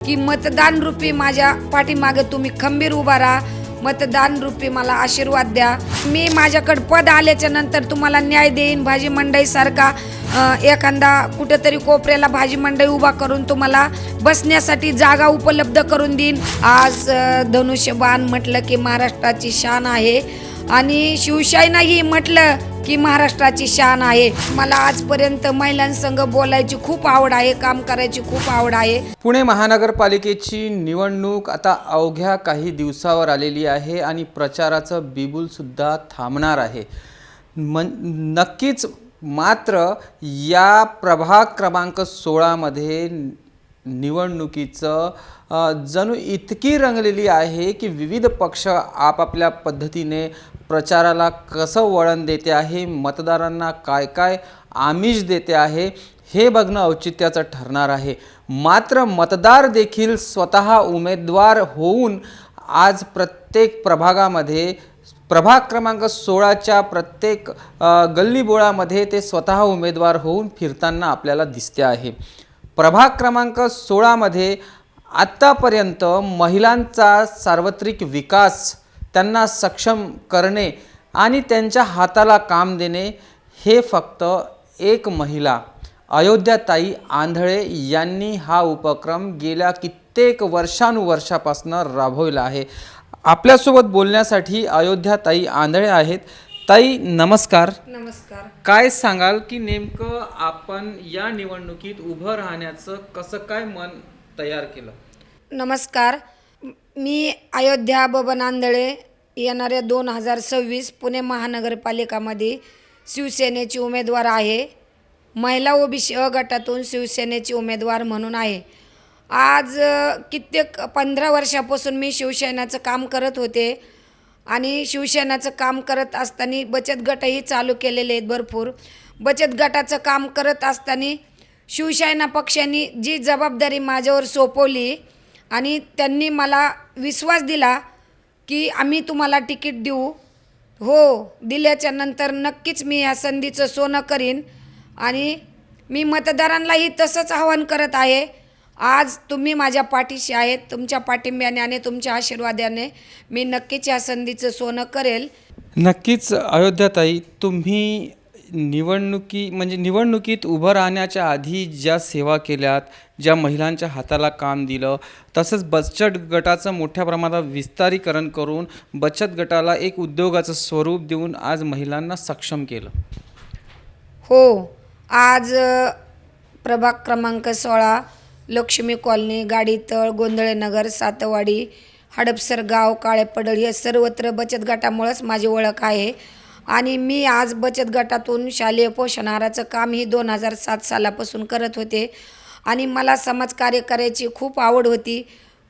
की मतदान रूपी माझ्या पाठीमागे तुम्ही खंबीर उभा राहा, मतदान रूपी मला आशीर्वाद द्या। मी माझ्याकडे पद आल्याच्या नंतर तुम्हाला न्याय देईन। भाजी मंडई सारखा एखादा कुठेतरी कोपऱ्याला भाजी मंडई उभा करून तुम्हाला बसण्यासाठी जागा उपलब्ध करून देईन। आज धनुष्यबाण म्हटलं की महाराष्ट्राची शान आहे आणि शिवशाहीनंही म्हटलं की महाराष्ट्राची शान आहे। मला आजपर्यंत महिलांसंग बोलायची खूप आवड आहे, काम करायची खूप आवड आहे। पुणे महानगरपालिकेची निवडणूक आता अवघ्या काही दिवसावर आलेली आहे आणि प्रचाराचं बिगुल सुद्धा थांबणार आहे। नक्कीच मात्र या प्रभाग क्रमांक 16 मध्ये निवडणुकीचं जणू इतकी रंगलेली आहे की विविध पक्ष आपापल्या पद्धतीने प्रचाराला कसं वळण देते आहे, मतदारांना काय काय आमिष देते आहे हे बघणं औचित्याचं ठरणार आहे। मात्र मतदार देखील स्वतः उमेदवार होऊन आज प्रत्येक प्रभागामध्ये प्रभाग क्रमांक 16च्या प्रत्येक गल्लीबोळामध्ये ते स्वतः उमेदवार होऊन फिरताना आपल्याला दिसते आहे। प्रभाग क्रमांक 16 मध्ये आत्तापर्यंत महिलांचा सार्वत्रिक विकास, त्यांना सक्षम करणे आणि त्यांच्या हाताला काम देणे हे फक्त एक महिला अयोध्याताई आंधळे यांनी हा उपक्रम गेल्या कित्येक वर्षानुवर्षापासून राबवला आहे। आपल्यासोबत बोलण्यासाठी अयोध्याताई आंधळे आहेत। ताई नमस्कार। नमस्कार। काय सांगाल की नेमकं आपण या निवडणुकीत उभं राहण्याचं कसं काय मन तयार केलं? नमस्कार, मी अयोध्या बबन आंधळे येणाऱ्या 2026 पुणे महानगरपालिकामध्ये शिवसेनेची उमेदवार आहे। महिला ओबीसी अ गटातून शिवसेनेची उमेदवार म्हणून आहे। आज कित्येक 15 वर्षापासून मी शिवसेनेचं काम करत होते आणि शिवसेनेचं काम करत असताना बचत गटही चालू केलेले आहेत भरपूर। बचत गटाचं काम करत असताना शिवसेना पक्षाने जी जबाबदारी माझ्यावर सोपवली आणि त्यांनी मला विश्वास दिला की आम्ही तुम्हाला तिकीट देऊ, हो दिल्याच्या नंतर नक्कीच मी या संधीचं सोनं करीन आणि मी मतदारांनाही तसंच आवाहन करत आहे। आज तुम्ही माझ्या पाठीशी आहेत, तुमच्या पाठिंब्याने आणि तुमच्या आशीर्वादाने मी नक्कीच या संधीचं सोनं करेल। नक्कीच अयोध्याताई, तुम्ही निवडणुकीत उभं राहण्याच्या आधी ज्या सेवा केल्यात, ज्या महिलांच्या हाताला काम दिलं, तसंच बचत गटाचं मोठ्या प्रमाणात विस्तारीकरण करून बचत गटाला एक उद्योगाचं स्वरूप देऊन आज महिलांना सक्षम केलं। हो, आज प्रभाग क्रमांक 16 लक्ष्मी कॉलनी, गाडीतळ, गोंधळेनगर, सातवाडी, हडपसर गाव, काळेपडळ हे सर्वत्र बचत गटामुळेच माझी ओळख आहे। आणि मी आज बचत गटातून शालेय पोषण आहाराचं कामही 2007 सालापासून करत होते आणि मला समाजकार्य करायची खूप आवड होती।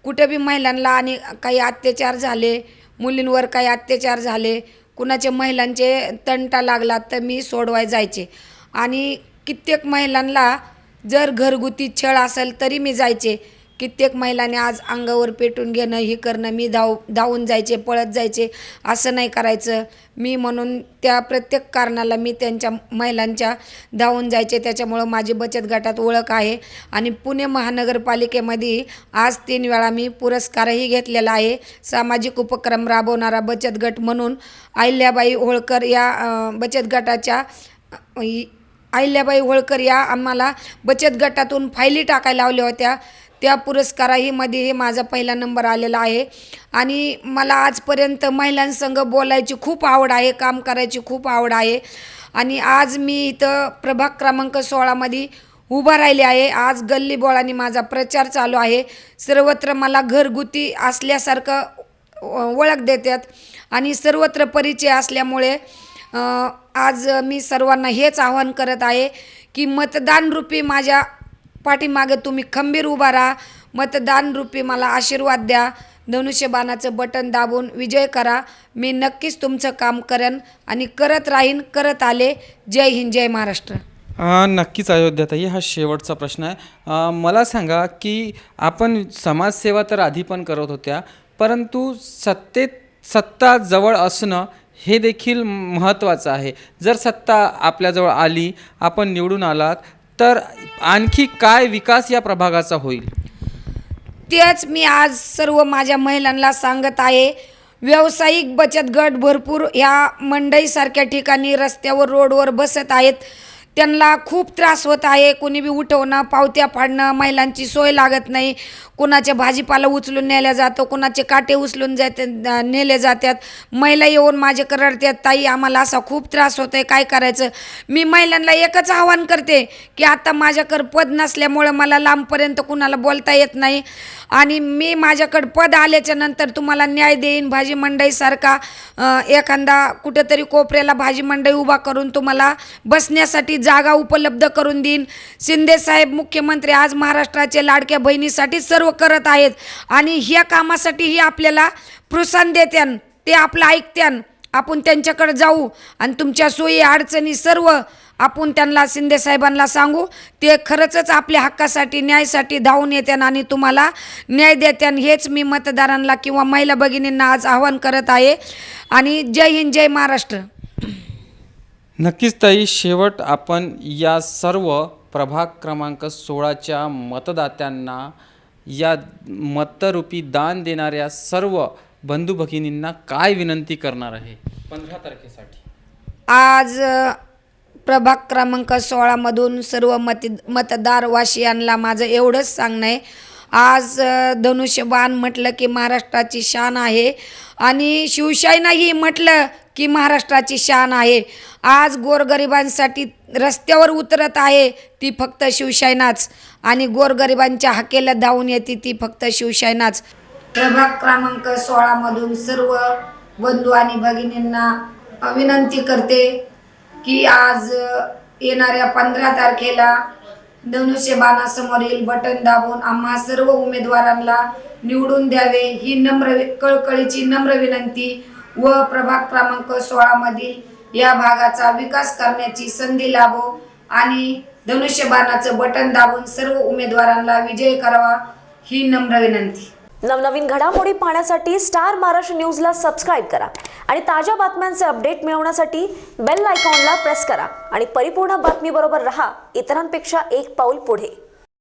कुठे बी महिलांना आणि काही अत्याचार झाले, मुलींवर काही अत्याचार झाले, कुणाचे महिलांचे तंटा लागला तर मी सोडवाय जायचे आणि कित्येक महिलांना जर घरगुती छळ असेल तरी मी जायचे। कित्येक महिलांनी आज अंगावर पेटून घेणं हे करणं, मी धावून जायचे, पळत जायचे, असं नाही करायचं मी, म्हणून त्या प्रत्येक कारणाला मी त्यांच्या महिलांच्या धावून जायचे। त्याच्यामुळं माझी बचत गटात ओळख आहे आणि पुणे महानगरपालिकेमध्ये आज 3 वेळा मी पुरस्कारही घेतलेला आहे। सामाजिक उपक्रम राबवणारा बचत गट म्हणून अहिल्याबाई होळकर या बचत गटाच्या अहिल्याबाई होळकर या आम्हाला बचत गटातून फायली टाकायला लावल्या होत्या, त्या पुरस्काराही मध्ये माझा पहिला नंबर आलेला आहे। आणि मला आजपर्यंत महिलांसंग बोलायची खूप आवड आहे, काम करायची खूप आवड आहे आणि आज मी इथं प्रभाग क्रमांक 16 मध्ये उभा राहिले आहे। आज गल्लीबोळांनी माझा प्रचार चालू आहे, सर्वत्र मला घरगुती असल्यासारखं ओळख देतात आणि सर्वत्र परिचय असल्यामुळे आज मी सर्वांना हेच आवाहन करत आहे की मतदान रूपी माझ्या पाठीमागे तुम्ही खंबीर उभा राहा, मतदान रूपी मला आशीर्वाद द्या, धनुष्यबाणाचं बटन दाबून विजय करा। मी नक्कीच तुमचं काम करेन आणि करत राहीन, करत आले। जय हिंद, जय महाराष्ट्र। नक्कीच अयोध्याताई, हा शेवटचा प्रश्न आहे। मला सांगा की आपण समाजसेवा तर आधी पण करत होत्या, परंतु सत्ता जवळ असणं हे देखील महत्त्वाचं आहे। जर सत्ता आपल्याजवळ आली, आपण निवडून आलात, तर आणखी काय विकास या प्रभागाचा होईल? तेच मी आज सर्व माझ्या महिलांना सांगत आहे. व्यावसायिक बचत गट भरपूर ह्या मंडईसारख्या ठिकाणी रस्त्यावर रोडवर बसत आहेत. त्यांना खूप त्रास होत आहे. कोणी बी उठवणं, पावत्या फाडणं, महिलांची सोय लागत नाही. कुणाचे भाजीपाला उचलून नेल्या जातो, कुणाचे काटे उचलून नेले जातात. महिला येऊन माझ्याकडे रडतात, ताई आम्हाला असा खूप त्रास होतो आहे, काय करायचं. मी महिलांना एकच आवाहन करते की आता माझ्याकडे पद नसल्यामुळं मला लांबपर्यंत कुणाला बोलता येत नाही आणि मी माझ्याकडे पद आल्याच्या नंतर तुम्हाला न्याय देईन. भाजी मंडईसारखा एखादा कुठेतरी कोपऱ्याला भाजी मंडई उभा करून तुम्हाला बसण्यासाठी जागा उपलब्ध करून देईन. शिंदेसाहेब मुख्यमंत्री आज महाराष्ट्राच्या लाडक्या बहिणीसाठी सर्व करत आहेत आणि ह्या कामासाठीही आपल्याला प्रोत्साहन देत्यान, ते आपलं ऐकत्यान. आपण त्यांच्याकडे जाऊ आणि तुमच्या सोयी अडचणी सर्व आपण त्यांना शिंदेसाहेबांना सांगू. ते खरंच आपल्या हक्कासाठी न्यायासाठी धावून येत्यान आणि तुम्हाला न्याय देत्यान. हेच मी मतदारांना किंवा महिला भगिनींना आज आवाहन करत आहे. आणि जय हिंद, जय महाराष्ट्र. नक्कीच ताई, शेवट आपण या सर्व प्रभाग क्रमांक 16च्या मतदात्यांना, या मतरूपी दान देणाऱ्या सर्व बंधू भगिनींना काय विनंती करणार आहे 15 तारखेसाठी? आज प्रभाग क्रमांक 16मधून सर्व मतदार वासियांना माझं एवढंच सांगणं आहे. आज धनुष्यबाण म्हटलं की महाराष्ट्राची शान आहे आणि शिवसेनाही म्हटलं की महाराष्ट्राची शान आहे. आज गोरगरिबांसाठी रस्त्यावर उतरत आहे ती फक्त शिवसेनाच आणि गोरगरिबांच्या हाकेला धावून येते ती फक्त शिवसेनाच. प्रभाग क्रमांक 16मधून सर्व बंधू आणि भगिनींना विनंती करते की आज येणाऱ्या 15 तारखेला धनुष्यबाणासमोरील बटन दाबून आम्हा सर्व उमेदवारांना निवडून द्यावे ही कळकळीची नम्र विनंती व प्रभाग क्रमांक 16मधील या भागाचा विकास करण्याची संधी लाभो आणि धनुष्यबाणाचं बटन दाबून सर्व उमेदवारांना विजय करावा ही नम्र विनंती. नवनवीन घडामोडी पाहण्यासाठी स्टार महाराष्ट्र न्यूजला सबस्क्राईब करा आणि ताज्या बातम्यांचे अपडेट मिळवण्यासाठी बेल आयकॉनला प्रेस करा आणि परिपूर्ण बातमीबरोबर रहा, इतरांपेक्षा एक पाऊल पुढे.